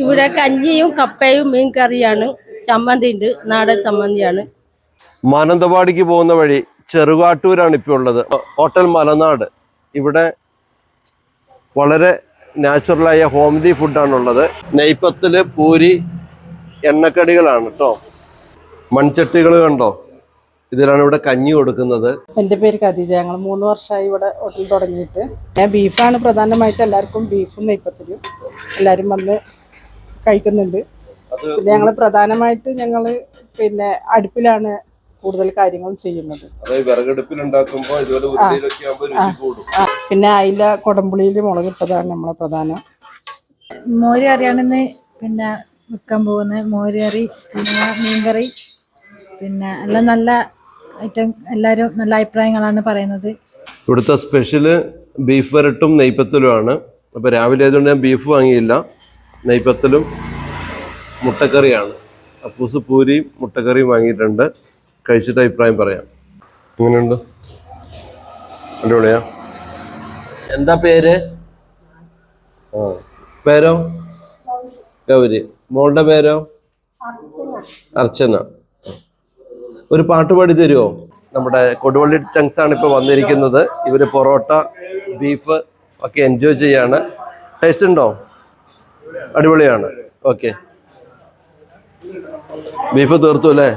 ഇവിടെ കഞ്ഞിയും കപ്പയും മീൻ കറിയാണ്. ചമ്മന്തി ഉണ്ട്, നാടൻ ചമ്മന്തിയാണ്. മാനന്തവാടിക്ക് പോകുന്ന വഴി ചെറുകാട്ടൂരാണ് ഇപ്പോൾ ഉള്ളത്. ഹോട്ടൽ മലനാട്. ഇവിടെ വളരെ നാച്ചുറലായ ഹോംലി ഫുഡാണുള്ളത്. നെയ്പത്തില് പൂരി എണ്ണക്കടികളാണ് കേട്ടോ. മൺചട്ടികൾ കണ്ടോ, ഇതിലാണ് ഇവിടെ കഞ്ഞി കൊടുക്കുന്നത്. എൻ്റെ പേര് ഖദീജ. ഞങ്ങൾ 3 വർഷമായി ഇവിടെ ഹോട്ടൽ തുടങ്ങിയിട്ട്. ഞാൻ ബീഫാണ് പ്രധാനമായിട്ട്. എല്ലാവർക്കും ബീഫും നെയ്പത്തിലും എല്ലാവരും വന്ന് കഴിക്കുന്നുണ്ട്. പിന്നെ ഞങ്ങൾ പ്രധാനമായിട്ട് പിന്നെ അടുപ്പിലാണ് കൂടുതൽ കാര്യങ്ങൾ ചെയ്യുന്നത്. പിന്നെ അയില കൊടമ്പുളിയിൽ മുളകിട്ടതാണ് നമ്മളെ പ്രധാനം. മോര് കറിയാണെന്ന് പിന്നെ വെക്കാൻ പോകുന്നത്. മോര് കറി, പിന്നെ മീൻകറി, പിന്നെ എല്ലാം നല്ല ഐറ്റം. എല്ലാവരും നല്ല അഭിപ്രായങ്ങളാണ് പറയുന്നത്. ഇവിടുത്തെ സ്പെഷ്യല് ബീഫ് വരട്ടും നെയ്പത്തലുമാണ്. അപ്പോൾ രാവിലെ ആയതുകൊണ്ട് ഞാൻ ബീഫ് വാങ്ങിയില്ല. നെയ്പത്തലും മുട്ടക്കറിയാണ്. അപ്പൂസ് പൂരിയും മുട്ടക്കറിയും വാങ്ങിയിട്ടുണ്ട്. കഴിച്ചിട്ട് അഭിപ്രായം പറയാം. എങ്ങനെയുണ്ട്? അടിപൊളിയാ. എന്താ പേര്? പേരോ? ഗൗരി. മോളുടെ പേരോ? അർച്ചന. ഒരു പാട്ട് പാടി തരുമോ? നമ്മുടെ കൊടുവള്ളി ചങ്ക്സ് ആണ് ഇപ്പോൾ വന്നിരിക്കുന്നത്. ഇവര് പൊറോട്ട, ബീഫ് ഒക്കെ എൻജോയ് ചെയ്യാണ്. ടേസ്റ്റ് ഉണ്ടോ? അടിപൊളിയാണ്. ഓക്കെ, ബീഫ് തീർത്തു അല്ലേ?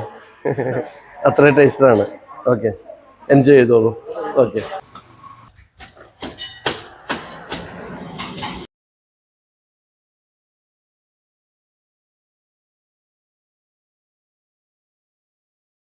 അത്രയും ടേസ്റ്റാണ്. ഓക്കെ, എൻജോയ് ചെയ്തോളൂ. ഓക്കെ.